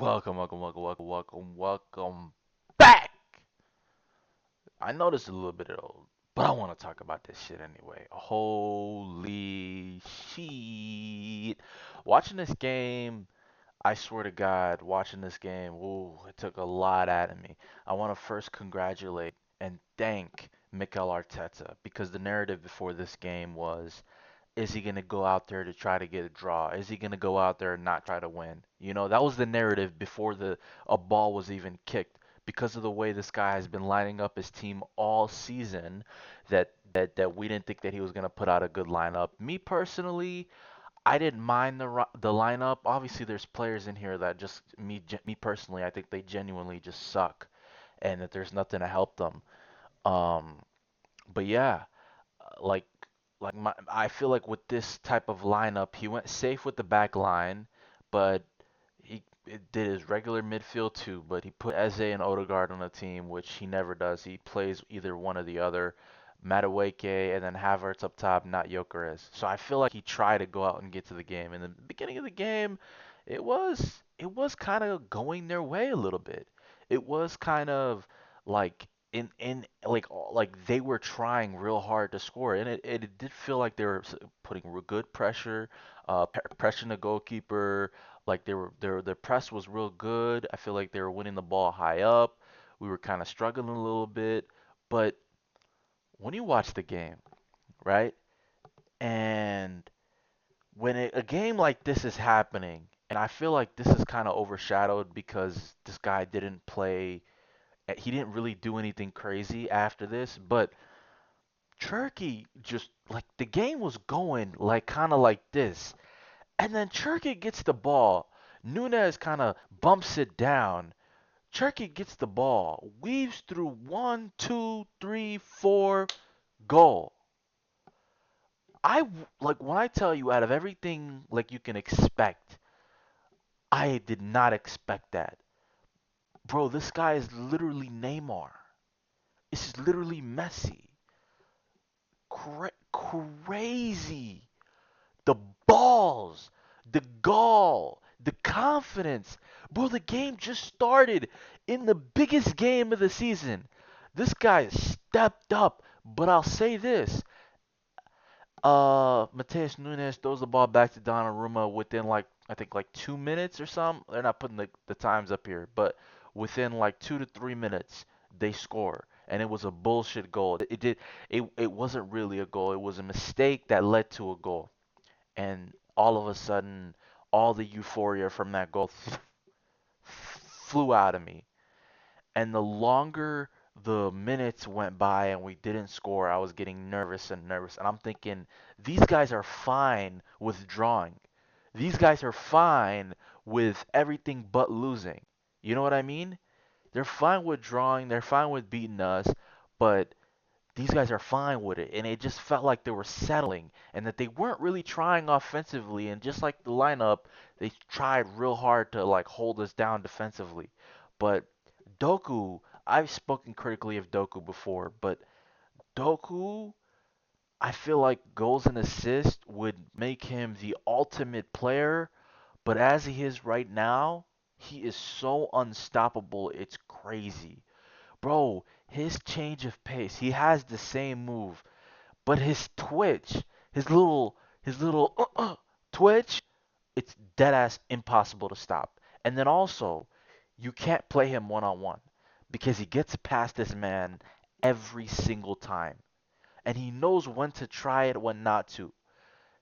Welcome back. I know this is a little bit old, but I want to talk about this shit anyway. Holy shit. Watching this game, I swear to God, watching this game, ooh, it took a lot out of me. I want to first congratulate and thank Mikel Arteta because the narrative before this game was, is he going to go out there to try to get a draw? Is he going to go out there and not try to win? You know, that was the narrative before the a ball was even kicked because of the way this guy has been lining up his team all season that we didn't think that he was going to put out a good lineup. Me personally, I didn't mind the lineup. Obviously there's players in here that just me personally, I think they genuinely just suck and that there's nothing to help them. Um but yeah, like I feel like with this type of lineup, he went safe with the back line, but he did his regular midfield too. But he put Eze and Odegaard on the team, which he never does. He plays either one or the other. Madueke and then Havertz up top, not Gyökeres. So I feel like he tried to go out and get to the game. In the beginning of the game, it was kind of going their way a little bit. It was kind of like in like they were trying real hard to score, and it did feel like they were putting good pressure, pressuring the goalkeeper. Like their press was real good. I feel like they were winning the ball high up. We were kind of struggling a little bit, but when you watch the game, right, and when a game like this is happening, and I feel like this is kind of overshadowed because this guy didn't play. He didn't really do anything crazy after this, but Turkey just like the game was going like kind of like this, and then Turkey gets the ball. Nunez kind of bumps it down. Turkey gets the ball, weaves through one, two, three, four, goal. Like when I tell you out of everything like you can expect, I did not expect that. Bro, this guy is literally Neymar. This is literally Messi. Crazy. The balls, the gall, the confidence. Bro, the game just started in the biggest game of the season. This guy stepped up, but I'll say this. Mateus Nunes throws the ball back to Donnarumma within like I think like 2 minutes or something. They're not putting the times up here, but within like 2 to 3 minutes they score, and it was a bullshit goal. It wasn't really a goal. It was a mistake that led to a goal, and all of a sudden, all the euphoria from that goal flew out of me. And the longer the minutes went by and we didn't score, I was getting nervous and nervous. And I'm thinking, these guys are fine with drawing. These guys are fine with everything but losing. You know what I mean? They're fine with drawing, they're fine with beating us, but these guys are fine with it. And it just felt like they were settling and that they weren't really trying offensively. And just like the lineup, they tried real hard to like hold us down defensively. But Doku, I've spoken critically of Doku before, but Doku, I feel like goals and assists would make him the ultimate player, but as he is right now, he is so unstoppable, it's crazy. Bro, his change of pace, he has the same move, but his twitch, his little twitch, it's dead ass impossible to stop. And then also, you can't play him one on one because he gets past this man every single time. And he knows when to try it, when not to.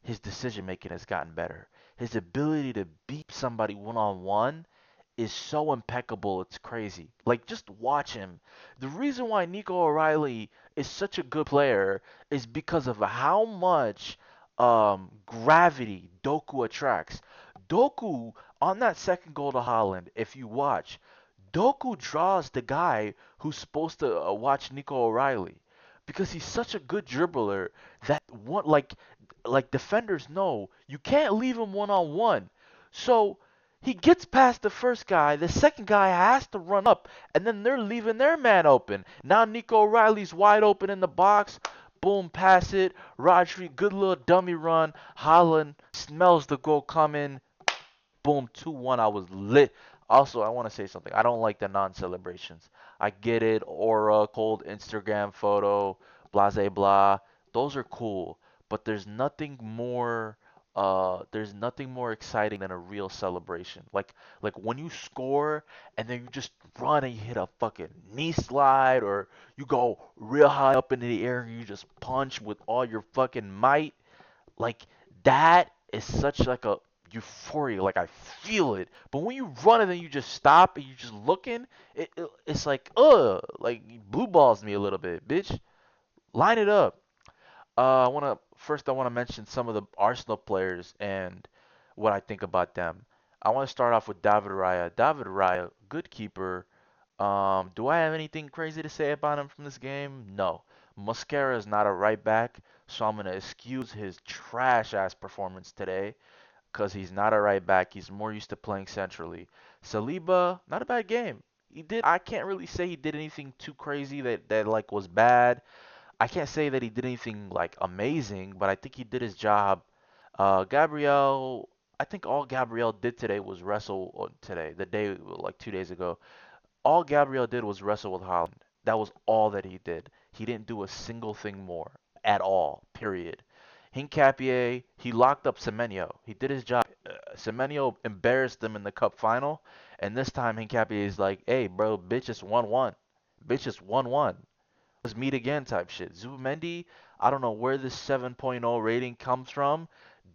His decision making has gotten better. His ability to beat somebody one on one is so impeccable, it's crazy. Like, just watch him. The reason why Nico O'Reilly is such a good player is because of how much gravity Doku attracts. Doku, on that second goal to Holland, if you watch, Doku draws the guy who's supposed to watch Nico O'Reilly because he's such a good dribbler that one like defenders know you can't leave him one on one. So he gets past the first guy, the second guy has to run up, and then they're leaving their man open. Now Nico O'Reilly's wide open in the box. Boom, pass it. Rodri, good little dummy run. Holland smells the goal coming. boom, 2-1. I was lit. Also, I want to say something. I don't like the non-celebrations. I get it, aura, cold Instagram photo, blase blah. Those are cool, but there's nothing more exciting than a real celebration. Like when you score and then you just run and you hit a fucking knee slide, or you go real high up into the air and you just punch with all your fucking might. Like that is such like a euphoria. Like I feel it. But when you run and then you just stop and you just looking, it's like like blue balls me a little bit, bitch. Line it up. I want to mention some of the Arsenal players and what I think about them. I want to start off with David Raya. David Raya, good keeper. Do I have anything crazy to say about him from this game? No. Mosquera is not a right back, so I'm gonna excuse his trash ass performance today because he's not a right back. He's more used to playing centrally. Saliba, not a bad game. I can't really say he did anything too crazy that like was bad. I can't say that he did anything like amazing, but I think he did his job. Gabriel, I think all Gabriel did today was wrestle today, the day like 2 days ago. All Gabriel did was wrestle with Holland. That was all that he did. He didn't do a single thing more at all. Period. Hincapié, he locked up Semenyo. He did his job. Semenyo embarrassed them in the cup final, and this time Hincapié is like, "Hey, bro, bitch, it's 1-1. Bitch, it's 1-1. Let's meet again," type shit. Zubimendi, I don't know where this 7.0 rating comes from.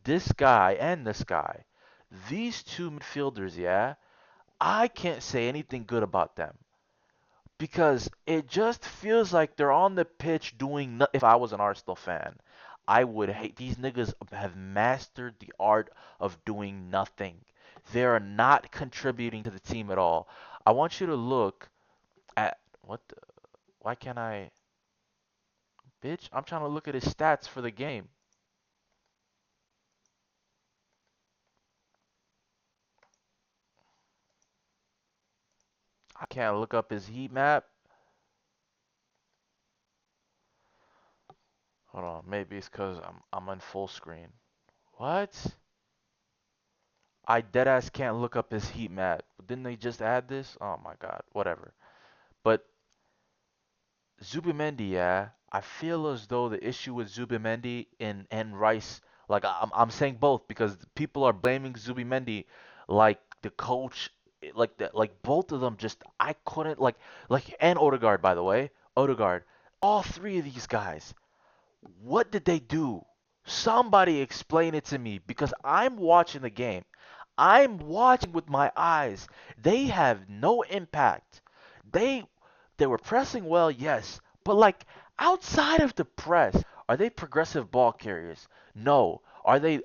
This guy and this guy, these two midfielders, yeah, I can't say anything good about them because it just feels like they're on the pitch doing nothing. If I was an Arsenal fan, I would hate these niggas have mastered the art of doing nothing. They are not contributing to the team at all. I want you to look at why can't I? Bitch, I'm trying to look at his stats for the game. I can't look up his heat map. Hold on, maybe it's cause I'm on full screen. What? I deadass can't look up his heat map. Didn't they just add this? Oh my god, whatever. But Zubimendi, yeah, I feel as though the issue with Zubimendi and Rice, like I'm saying both because people are blaming Zubimendi, like the coach, like both of them just I couldn't and Odegaard, by the way, Odegaard, all three of these guys. What did they do? Somebody explain it to me because I'm watching the game. I'm watching with my eyes. They have no impact. They they were pressing well, yes, but like outside of the press, are they progressive ball carriers? No. Are they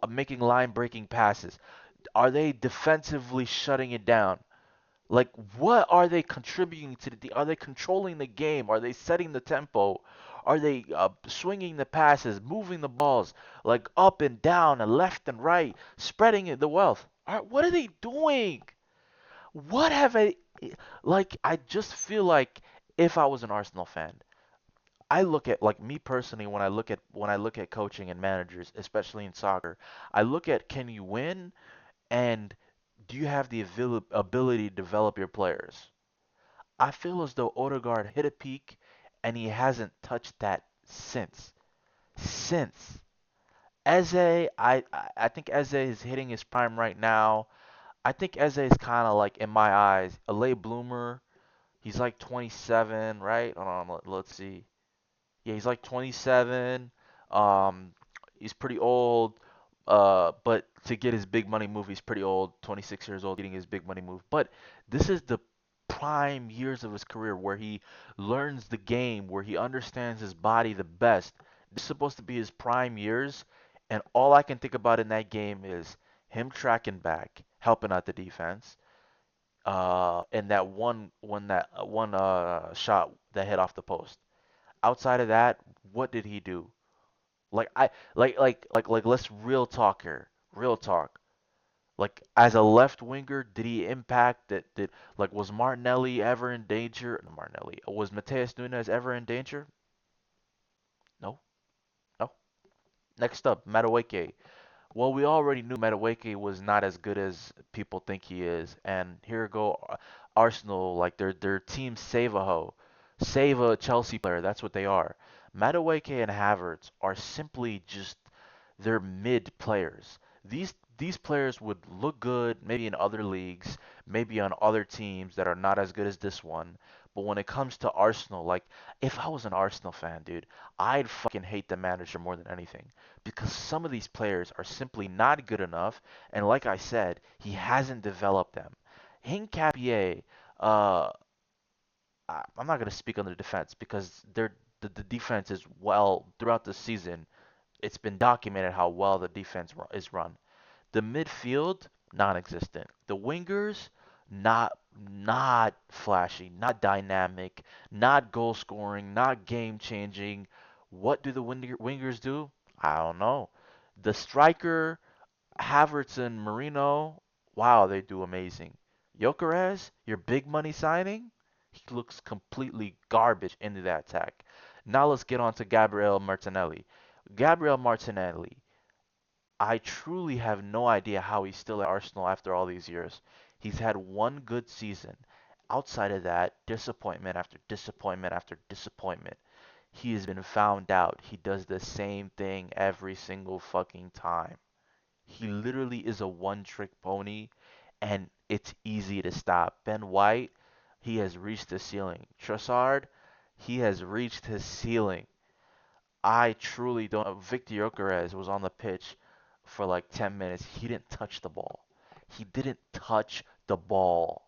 making line breaking passes? Are they defensively shutting it down? Like, what are they contributing to are they controlling the game? Are they setting the tempo? Are they swinging the passes, moving the balls, like up and down and left and right, spreading the wealth? What are they doing? What have I like? I just feel like if I was an Arsenal fan, I look at like me personally when I look at coaching and managers, especially in soccer, I look at can you win and do you have the ability to develop your players? I feel as though Odegaard hit a peak and he hasn't touched that since. Since. Eze, I think Eze is hitting his prime right now. I think Eze is kind of like, in my eyes, a late bloomer. He's like 27, right? Hold on, let's see. Yeah, he's like 27. Um, he's pretty old. But to get his big money move, he's pretty old. 26 years old, getting his big money move. But this is the prime years of his career where he learns the game, where he understands his body the best. This is supposed to be his prime years, and all I can think about in that game is him tracking back, helping out the defense. And that one shot that hit off the post. Outside of that, what did he do? Let's real talk here. Real talk. Like as a left winger, did he impact that did like was Martinelli ever in danger? No, Martinelli. Was Mateus Nunes ever in danger? No. No. Next up, Madueke. Well, we already knew Madueke was not as good as people think he is, and here go Arsenal, like their team save a hoe, save a Chelsea player. That's what they are. Madueke and Havertz are simply just they're mid players. These players would look good maybe in other leagues, maybe on other teams that are not as good as this one. But when it comes to Arsenal, like if I was an Arsenal fan, dude, I'd fucking hate the manager more than anything because some of these players are simply not good enough, and like I said, he hasn't developed them. Hincapié, uh, I'm not gonna speak on the defense because the defense is well throughout the season. It's been documented how well the defense is run. The midfield, non-existent. The wingers, not flashy, not dynamic, not goal scoring, not game changing. What do the wingers do? I don't know. The striker, Havertz and Marino, wow, they do amazing. Gyökeres, your big money signing, he looks completely garbage into that attack. Now let's get on to Gabriel Martinelli. Gabriel Martinelli, I truly have no idea how he's still at Arsenal after all these years. He's had one good season. Outside of that, disappointment after disappointment after disappointment. He has been found out. He does the same thing every single fucking time. He literally is a one trick pony, and it's easy to stop. Ben White, he has reached the ceiling. Trossard, he has reached his ceiling. I truly don't. Victor Gyökeres was on the pitch for like 10 minutes. He didn't touch the ball. He didn't touch the ball.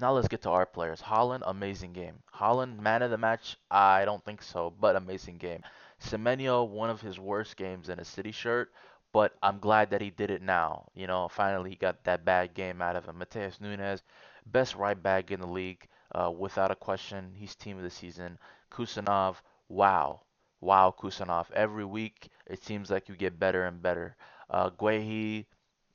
Now let's get to our players. Holland, amazing game. Holland, man of the match? I don't think so, but amazing game. Semenyo, one of his worst games in a City shirt, but I'm glad that he did it now. You know, finally he got that bad game out of him. Mateus Nunes, best right back in the league, without a question. He's team of the season. Kusanov, wow. Wow, Kusanov. Every week it seems like you get better and better. Guehi,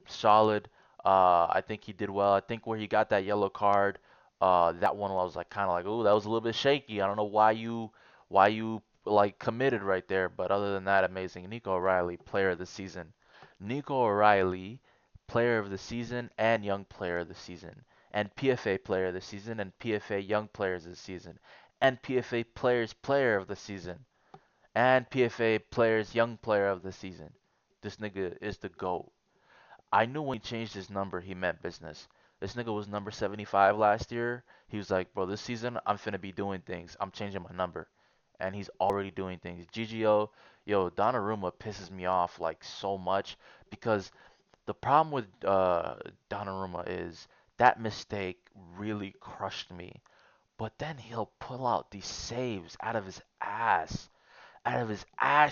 solid. I think he did well. I think where he got that yellow card, that one I was like kind of like, oh, that was a little bit shaky. I don't know why you like committed right there. But other than that, amazing. Nico O'Reilly, player of the season. Nico O'Reilly, player of the season and young player of the season, and PFA player of the season, and PFA young players of the season, and PFA players player of the season, and PFA players young player of the season. This nigga is the GOAT. I knew when he changed his number, he meant business. This nigga was number 75 last year. He was like, bro, this season I'm finna be doing things. I'm changing my number. And he's already doing things. GGO, yo, Donnarumma pisses me off like so much because the problem with Donnarumma is that mistake really crushed me. But then he'll pull out these saves out of his ass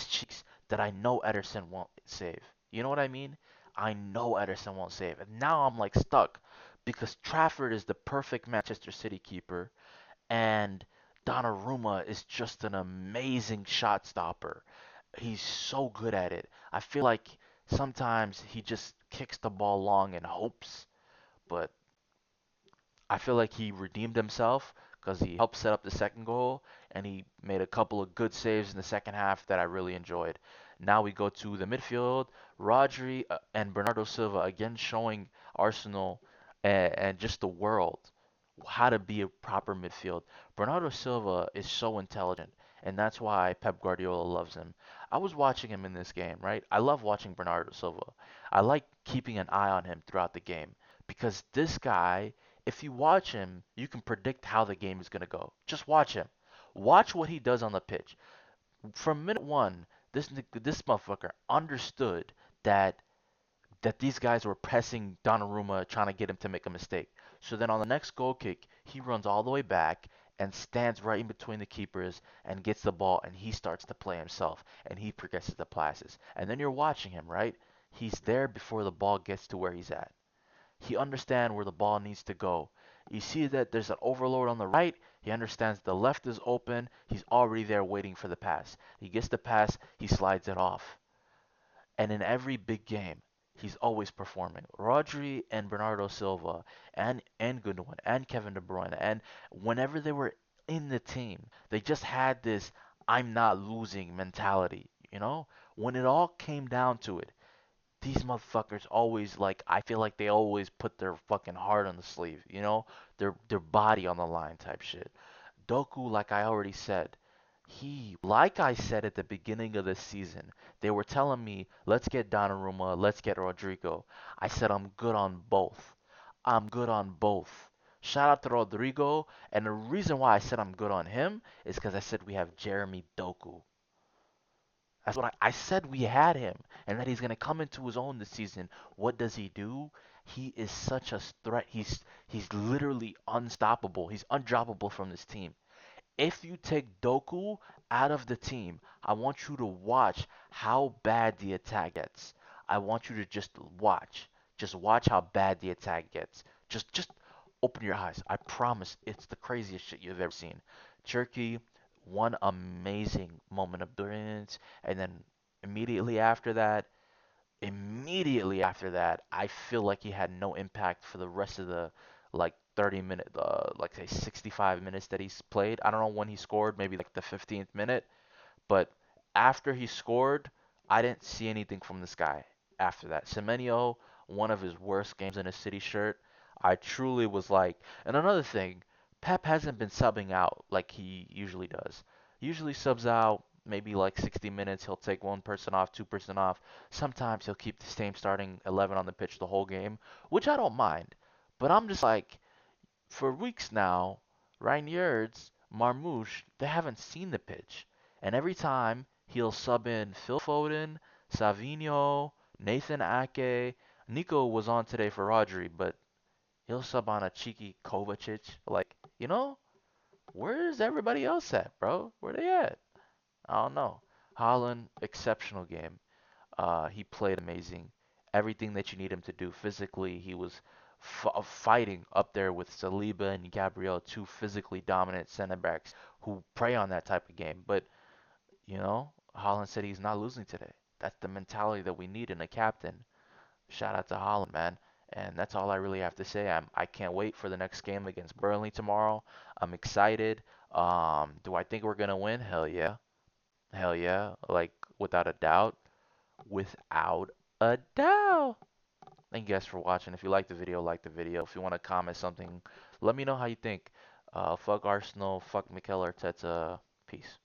cheeks that I know Ederson won't save. You know what I mean? I know Ederson won't save. And now I'm like stuck because Trafford is the perfect Manchester City keeper and Donnarumma is just an amazing shot stopper. He's so good at it. I feel like sometimes he just kicks the ball long and hopes, but I feel like he redeemed himself because he helped set up the second goal and he made a couple of good saves in the second half that I really enjoyed. Now we go to the midfield. Rodri and Bernardo Silva again showing Arsenal and just the world how to be a proper midfield. Bernardo Silva is so intelligent, and that's why Pep Guardiola loves him. I was watching him in this game, right? I love watching Bernardo Silva. I like keeping an eye on him throughout the game because this guy, if you watch him, you can predict how the game is going to go. Just watch him. Watch what he does on the pitch. From minute one, this motherfucker understood that these guys were pressing Donnarumma, trying to get him to make a mistake. So then on the next goal kick, he runs all the way back and stands right in between the keepers and gets the ball and he starts to play himself and he progresses the passes. And then you're watching him, right? He's there before the ball gets to where he's at. He understands where the ball needs to go. You see that there's an overload on the right. He understands the left is open. He's already there waiting for the pass. He gets the pass. He slides it off. And in every big game, he's always performing. Rodri and Bernardo Silva and Gundogan and Kevin De Bruyne and whenever they were in the team, they just had this. I'm not losing mentality, you know? When it all came down to it, these motherfuckers always like I feel like they always put their fucking heart on the sleeve, you know? Their body on the line type shit. Doku, like I already said, like I said at the beginning of the season, they were telling me, let's get Donnarumma, let's get Rodrigo. I said, I'm good on both. I'm good on both. Shout out to Rodrigo, and the reason why I said I'm good on him is because I said we have Jeremy Doku. That's what I said we had him, and that he's going to come into his own this season. What does he do? He is such a threat. He's literally unstoppable. He's undroppable from this team. If you take Doku out of the team, I want you to watch how bad the attack gets. I want you to just watch. Just watch how bad the attack gets. Just open your eyes. I promise it's the craziest shit you've ever seen. Turkey, one amazing moment of brilliance, and then immediately after that, I feel like he had no impact for the rest of the like 30 minute, like say 65 minutes that he's played. I don't know when he scored, maybe like the 15th minute, but after he scored, I didn't see anything from this guy after that. Semenyo, one of his worst games in a City shirt. I truly was like, and another thing, Pep hasn't been subbing out like he usually does. He usually subs out maybe like 60 minutes. He'll take one person off, two-person off. Sometimes he'll keep the same starting 11 on the pitch the whole game, which I don't mind. But I'm just like, for weeks now, Reinier's, Marmoush, they haven't seen the pitch. And every time he'll sub in Phil Foden, Savinho, Nathan Ake. Nico was on today for Rodri, but he'll sub on a cheeky Kovacic. Like, where's everybody else at, bro? Where they at? I don't know. Holland, exceptional game. He played amazing. Everything that you need him to do physically, he was fighting up there with Saliba and Gabriel, two physically dominant center backs who prey on that type of game. But, Holland said he's not losing today. That's the mentality that we need in a captain. Shout out to Holland, man. And that's all I really have to say. I can't wait for the next game against Burnley tomorrow. I'm excited. Do I think we're gonna win? Hell yeah. Hell yeah. Like without a doubt. Without a doubt. Thank you guys for watching. If you like the video, like the video. If you want to comment something, let me know how you think. Fuck Arsenal, fuck Mikel Arteta. Peace.